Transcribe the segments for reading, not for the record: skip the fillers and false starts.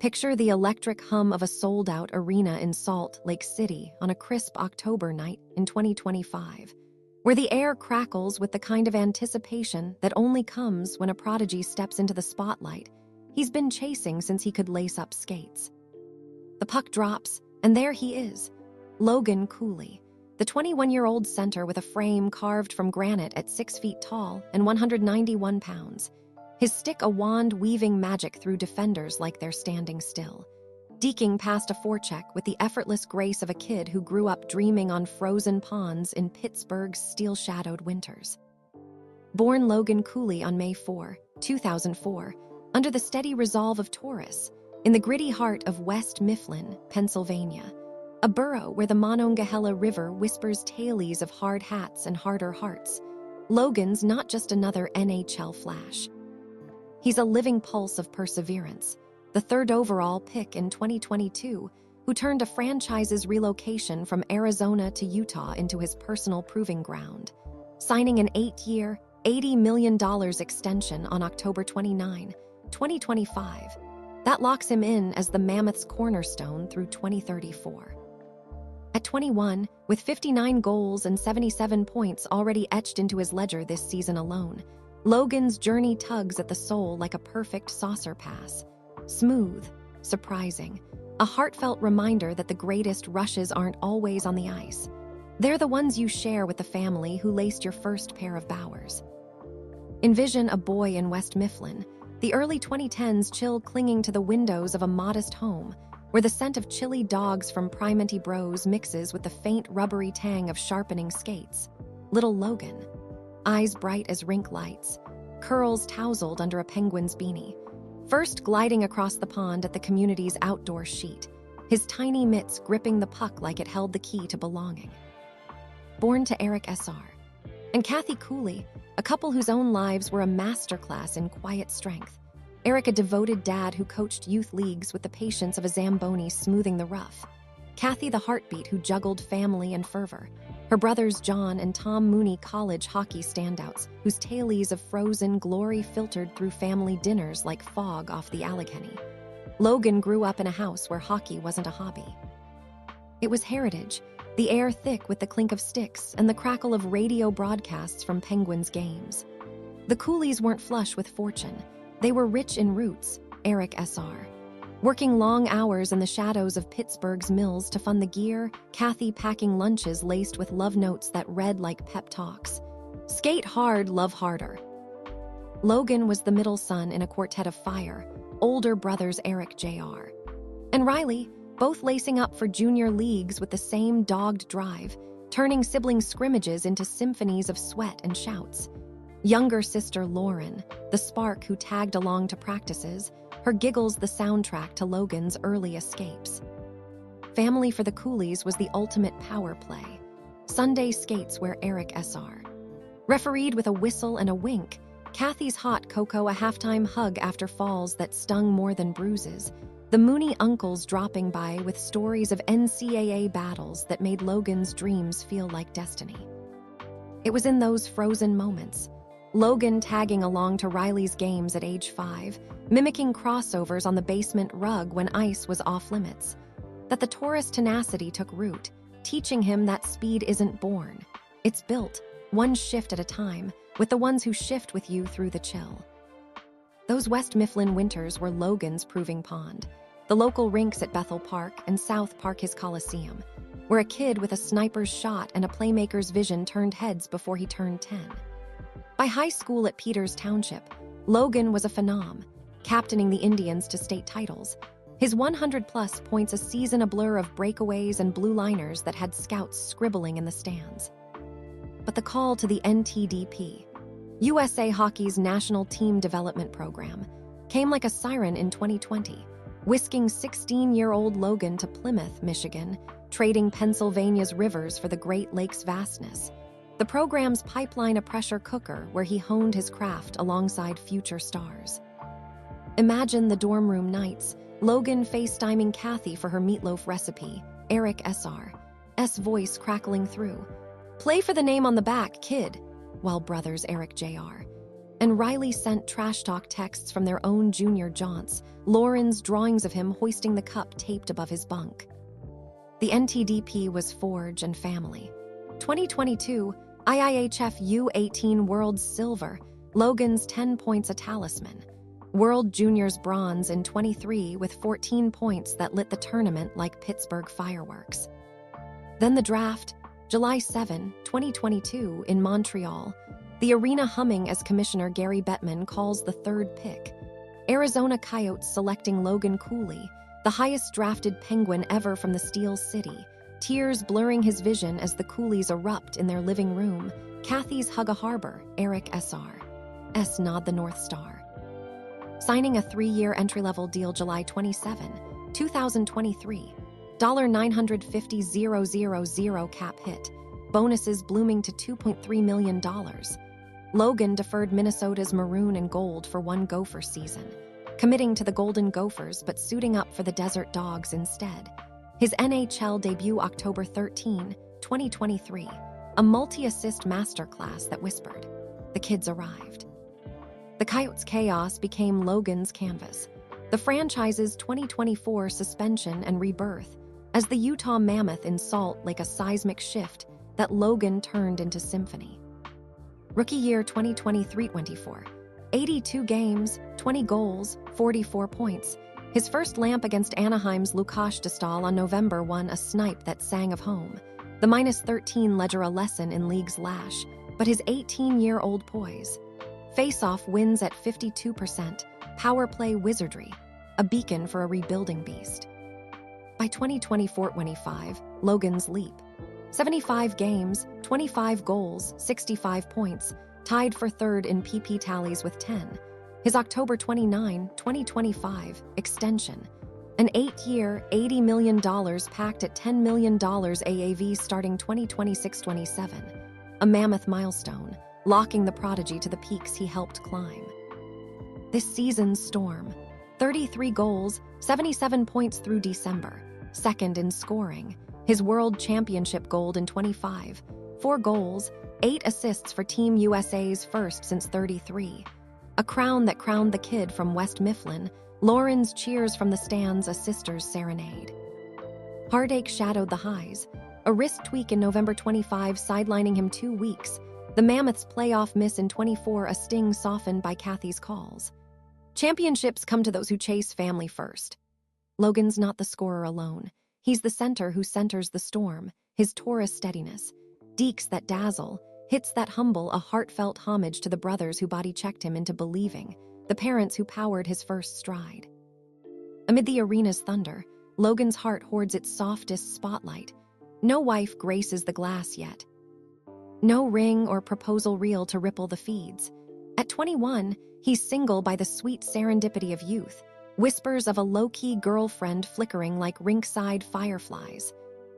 Picture the electric hum of a sold-out arena in Salt Lake City on a crisp October night in 2025, where the air crackles with the kind of anticipation that only comes when a prodigy steps into the spotlight he's been chasing since he could lace up skates. The puck drops, and there he is, Logan Cooley, the 21-year-old center with a frame carved from granite at 6 feet tall and 191 pounds. His stick a wand weaving magic through defenders like they're standing still, deking past a forecheck with the effortless grace of a kid who grew up dreaming on frozen ponds in Pittsburgh's steel-shadowed winters. Born Logan Cooley on May 4, 2004, under the steady resolve of Taurus, in the gritty heart of West Mifflin, Pennsylvania, a borough where the Monongahela River whispers tales of hard hats and harder hearts, Logan's not just another NHL flash. He's a living pulse of perseverance, the third overall pick in 2022, who turned a franchise's relocation from Arizona to Utah into his personal proving ground, signing an 8-year, $80 million extension on October 29, 2025. That locks him in as the Mammoth's cornerstone through 2034. At 21, with 59 goals and 77 points already etched into his ledger this season alone, Logan's journey tugs at the soul like a perfect saucer pass. Smooth, surprising, a heartfelt reminder that the greatest rushes aren't always on the ice. They're the ones you share with the family who laced your first pair of Bowers. Envision a boy in West Mifflin, the early 2010s chill clinging to the windows of a modest home, where the scent of chili dogs from Primanti Bros mixes with the faint rubbery tang of sharpening skates. Little Logan, eyes bright as rink lights, curls tousled under a penguin's beanie, first gliding across the pond at the community's outdoor sheet, his tiny mitts gripping the puck like it held the key to belonging. Born to Eric S.R. and Kathy Cooley, a couple whose own lives were a masterclass in quiet strength. Eric, a devoted dad who coached youth leagues with the patience of a Zamboni smoothing the rough. Kathy, the heartbeat who juggled family and fervor. Her brothers John and Tom Mooney, college hockey standouts, whose tales of frozen glory filtered through family dinners like fog off the Allegheny. Logan grew up in a house where hockey wasn't a hobby. It was heritage, the air thick with the clink of sticks and the crackle of radio broadcasts from Penguins games. The Cooleys weren't flush with fortune. They were rich in roots, Eric S.R. Working long hours in the shadows of Pittsburgh's mills to fund the gear, Kathy packing lunches laced with love notes that read like pep talks. Skate hard, love harder. Logan was the middle son in a quartet of fire, older brothers Eric Jr. and Riley, both lacing up for junior leagues with the same dogged drive, turning sibling scrimmages into symphonies of sweat and shouts. Younger sister Lauren, the spark who tagged along to practices, her giggles the soundtrack to Logan's early escapes. Family for the Cooleys was the ultimate power play. Sunday skates where Eric S.R. refereed with a whistle and a wink, Kathy's hot cocoa a halftime hug after falls that stung more than bruises, the Mooney uncles dropping by with stories of NCAA battles that made Logan's dreams feel like destiny. It was in those frozen moments, Logan tagging along to Riley's games at age 5, mimicking crossovers on the basement rug when ice was off limits, that the Taurus tenacity took root, teaching him that speed isn't born. It's built, one shift at a time, with the ones who shift with you through the chill. Those West Mifflin winters were Logan's proving pond, the local rinks at Bethel Park and South Park his Coliseum, where a kid with a sniper's shot and a playmaker's vision turned heads before he turned 10. By high school at Peters Township, Logan was a phenom, captaining the Indians to state titles. His 100-plus points a season a blur of breakaways and blue liners that had scouts scribbling in the stands. But the call to the NTDP, USA Hockey's National Team Development Program, came like a siren in 2020, whisking 16-year-old Logan to Plymouth, Michigan, trading Pennsylvania's rivers for the Great Lakes' vastness. The program's pipeline a pressure cooker where he honed his craft alongside future stars. Imagine the dorm room nights, Logan FaceTiming Kathy for her meatloaf recipe, Eric S.R.'s voice crackling through. "Play for the name on the back, kid," while brothers Eric Jr. and Riley sent trash talk texts from their own junior jaunts, Lauren's drawings of him hoisting the cup taped above his bunk. The NTDP was forge and family. 2022, IIHF U18 World's Silver, Logan's 10 points a talisman. World Juniors Bronze in 23 with 14 points that lit the tournament like Pittsburgh fireworks. Then the draft, July 7, 2022, in Montreal. The arena humming as Commissioner Gary Bettman calls the third pick. Arizona Coyotes selecting Logan Cooley, the highest drafted Penguin ever from the Steel City, tears blurring his vision as the Cooleys erupt in their living room. Kathy's hug a harbor, Eric SR. S nod the North Star. Signing a 3-year entry-level deal July 27, 2023. $950,000 cap hit. Bonuses blooming to $2.3 million. Logan deferred Minnesota's maroon and gold for one Gopher season, committing to the Golden Gophers but suiting up for the Desert Dogs instead. His NHL debut October 13, 2023. A multi-assist masterclass that whispered, "The kids arrived." The Coyotes' chaos became Logan's canvas. The franchise's 2024 suspension and rebirth as the Utah Mammoth in Salt Lake, a seismic shift that Logan turned into symphony. Rookie year 2023-24. 82 games, 20 goals, 44 points. His first lamp against Anaheim's Lukáš Dostal on November 1, a snipe that sang of home. The -13 ledger a lesson in league's lash, but his 18-year-old poise. Face-off wins at 52%, power play wizardry, a beacon for a rebuilding beast. By 2024-25, Logan's leap. 75 games, 25 goals, 65 points, tied for third in PP tallies with 10. His October 29, 2025, extension. An 8-year, $80 million packed at $10 million AAV starting 2026-27. A mammoth milestone, locking the prodigy to the peaks he helped climb. This season's storm. 33 goals, 77 points through December. Second in scoring. His World Championship gold in 25. 4 goals, 8 assists for Team USA's first since 33. A crown that crowned the kid from West Mifflin. Lauren's cheers from the stands, a sister's serenade. Heartache shadowed the highs. A wrist tweak in November 25 sidelining him 2 weeks. The Mammoth's playoff miss in 24, a sting softened by Kathy's calls. Championships come to those who chase family first. Logan's not the scorer alone. He's the center who centers the storm, his Taurus steadiness. Deeks that dazzle, hits that humble, a heartfelt homage to the brothers who body-checked him into believing, the parents who powered his first stride. Amid the arena's thunder, Logan's heart hoards its softest spotlight. No wife graces the glass yet. No ring or proposal reel to ripple the feeds. At 21, he's single by the sweet serendipity of youth, whispers of a low-key girlfriend flickering like rink-side fireflies.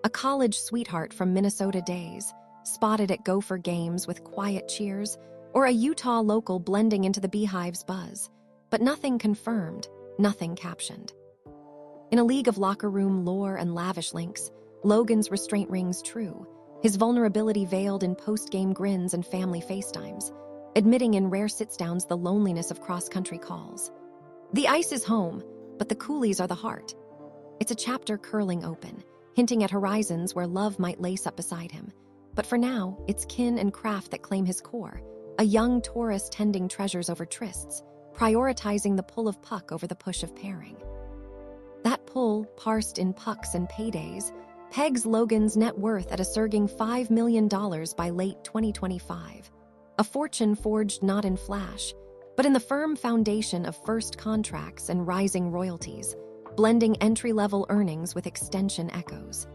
A college sweetheart from Minnesota days, spotted at Gopher games with quiet cheers, or a Utah local blending into the Beehive's buzz, but nothing confirmed, nothing captioned. In a league of locker room lore and lavish links, Logan's restraint rings true, his vulnerability veiled in post-game grins and family FaceTimes, admitting in rare sits-downs the loneliness of cross-country calls. The ice is home, but the Cooleys are the heart. It's a chapter curling open, hinting at horizons where love might lace up beside him. But for now, it's kin and craft that claim his core, a young Taurus tending treasures over trysts, prioritizing the pull of puck over the push of pairing. That pull, parsed in pucks and paydays, pegs Logan's net worth at a surging $5 million by late 2025. A fortune forged not in flash, but in the firm foundation of first contracts and rising royalties, blending entry-level earnings with extension echoes.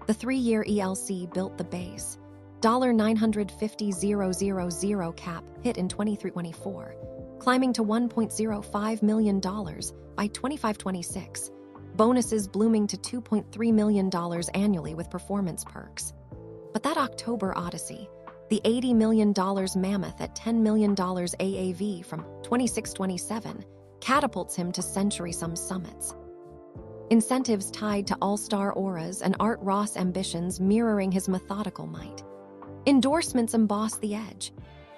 The 3-year ELC built the base. $950,000 cap hit in 23-24, climbing to $1.05 million by 25-26. Bonuses blooming to $2.3 million annually with performance perks. But that October odyssey, the $80 million Mammoth at $10 million AAV from 26-27, catapults him to century-some summits. Incentives tied to all-star auras and Art Ross ambitions mirroring his methodical might. Endorsements emboss the edge.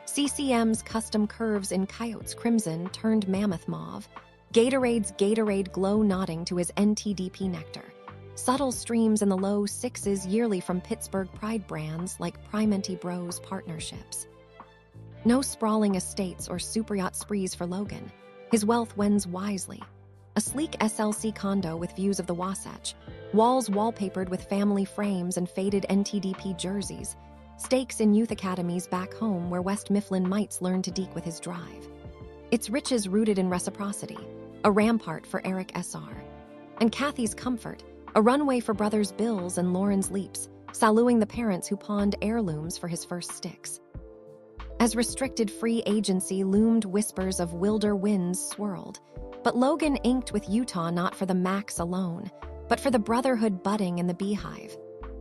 CCM's custom curves in Coyotes crimson turned Mammoth mauve, Gatorade's Gatorade glow nodding to his NTDP nectar, subtle streams in the low sixes yearly from Pittsburgh pride brands like Primenti Bros partnerships. No sprawling estates or superyacht sprees for Logan. His wealth wends wisely. A sleek SLC condo with views of the Wasatch, walls wallpapered with family frames and faded NTDP jerseys, stakes in youth academies back home where West Mifflin mites learn to deke with his drive. Its riches rooted in reciprocity, a rampart for Eric SR. And Kathy's comfort, a runway for brothers Bill's and Lauren's leaps, saluting the parents who pawned heirlooms for his first sticks. As restricted free agency loomed, whispers of wilder winds swirled, but Logan inked with Utah not for the max alone, but for the brotherhood budding in the beehive.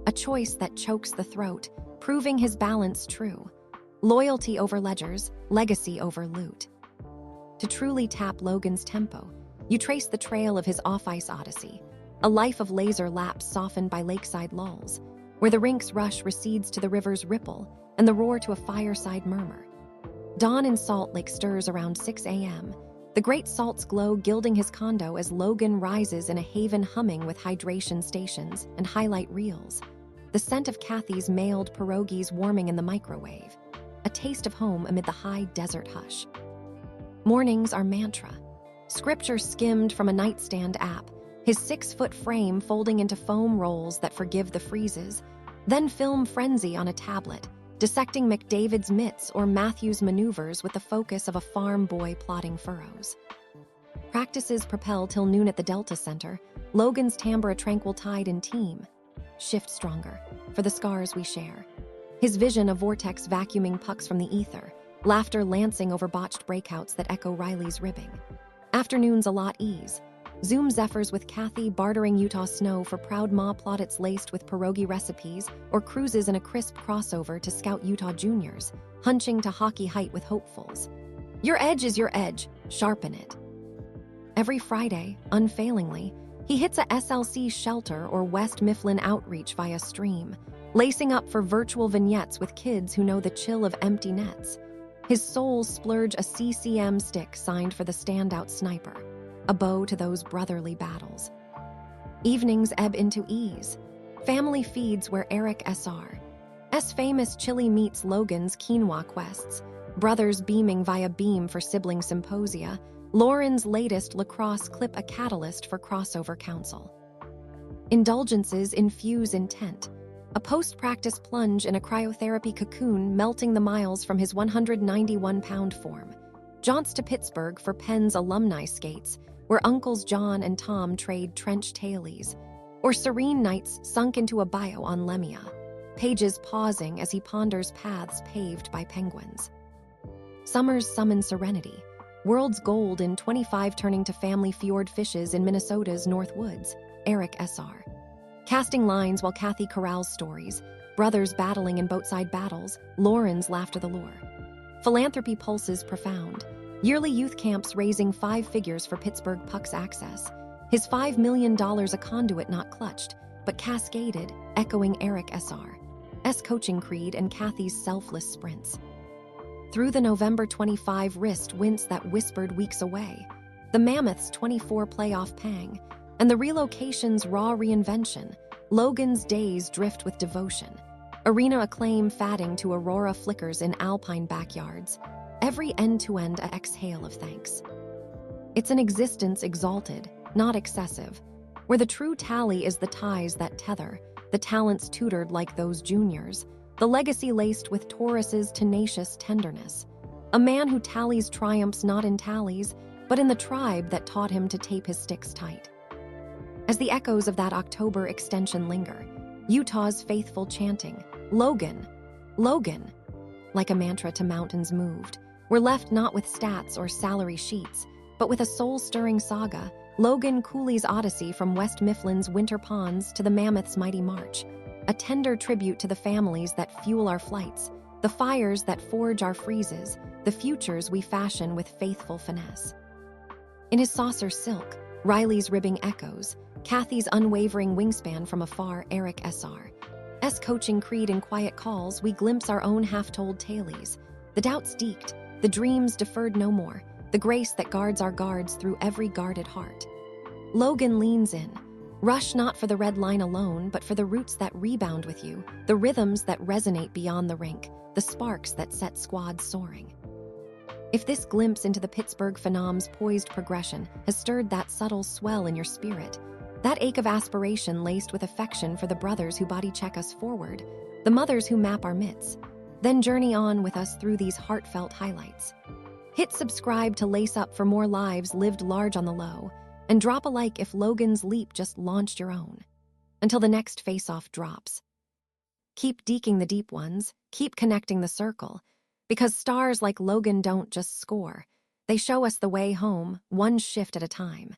A choice that chokes the throat, proving his balance true. Loyalty over ledgers, legacy over loot. To truly tap Logan's tempo, you trace the trail of his off-ice odyssey, a life of laser laps softened by lakeside lulls, where the rink's rush recedes to the river's ripple and the roar to a fireside murmur. Dawn in Salt Lake stirs around 6 a.m., the great salt's glow gilding his condo as Logan rises in a haven humming with hydration stations and highlight reels. The scent of Kathy's mailed pierogies warming in the microwave, a taste of home amid the high desert hush. Mornings are mantra. Scripture skimmed from a nightstand app, his 6-foot frame folding into foam rolls that forgive the freezes, then film frenzy on a tablet, dissecting McDavid's mitts or Matthew's maneuvers with the focus of a farm boy plotting furrows. Practices propel till noon at the Delta Center, Logan's timbre a tranquil tide in team. Shift stronger, for the scars we share. His vision a vortex vacuuming pucks from the ether, laughter lancing over botched breakouts that echo Riley's ribbing. Afternoons a lot ease. Zoom zephyrs with Kathy bartering Utah snow for proud ma plaudits laced with pierogi recipes or cruises in a crisp crossover to scout Utah juniors, hunching to hockey height with hopefuls. Your edge is your edge, sharpen it. Every Friday, unfailingly, he hits a SLC shelter or West Mifflin outreach via stream, lacing up for virtual vignettes with kids who know the chill of empty nets. His souls splurge a CCM stick signed for the standout sniper, a bow to those brotherly battles. Evenings ebb into ease. Family feeds where Eric SR's famous chili meets Logan's quinoa quests, brothers beaming via beam for sibling symposia, Lauren's latest lacrosse clip a catalyst for crossover council. Indulgences infuse intent, a post-practice plunge in a cryotherapy cocoon melting the miles from his 191-pound form. Jaunts to Pittsburgh for Penn's alumni skates, where Uncles John and Tom trade trench tailies, or serene nights sunk into a bio on Lemia, pages pausing as he ponders paths paved by penguins. Summers summon serenity, world's gold in 25 turning to family fjord fishes in Minnesota's North Woods, Eric SR. Casting lines while Kathy corrals stories, brothers battling in boatside battles, Lauren's laughter the lure. Philanthropy pulses profound, yearly youth camps raising 5 figures for Pittsburgh Puck's access. His $5 million a conduit not clutched, but cascaded, echoing Eric SR's coaching creed and Kathy's selfless sprints. Through the November 25 wrist wince that whispered weeks away, the Mammoth's 24 playoff pang, and the relocation's raw reinvention, Logan's days drift with devotion. Arena acclaim fatting to Aurora flickers in alpine backyards, every end-to-end a exhale of thanks. It's an existence exalted, not excessive, where the true tally is the ties that tether, the talents tutored like those juniors, the legacy laced with Taurus's tenacious tenderness. A man who tallies triumphs not in tallies, but in the tribe that taught him to tape his sticks tight. As the echoes of that October extension linger, Utah's faithful chanting, Logan, Logan, like a mantra to mountains moved, we're left not with stats or salary sheets, but with a soul-stirring saga, Logan Cooley's odyssey from West Mifflin's winter ponds to the Mammoth's mighty march, a tender tribute to the families that fuel our flights, the fires that forge our freezes, the futures we fashion with faithful finesse. In his saucer silk, Riley's ribbing echoes, Kathy's unwavering wingspan from afar, Eric SR's coaching creed in quiet calls, we glimpse our own half-told tailies, The doubts deked, the dreams deferred no more, the grace that guards our guards through every guarded heart. Logan leans in. Rush not for the red line alone, but for the roots that rebound with you, the rhythms that resonate beyond the rink, the sparks that set squads soaring. If this glimpse into the Pittsburgh Phenom's poised progression has stirred that subtle swell in your spirit, that ache of aspiration laced with affection for the brothers who body check us forward, the mothers who map our mitts, then journey on with us through these heartfelt highlights. Hit subscribe to lace up for more lives lived large on the low, and drop a like if Logan's leap just launched your own. Until the next face-off drops. Keep deking the deep ones, keep connecting the circle, because stars like Logan don't just score. They show us the way home, one shift at a time.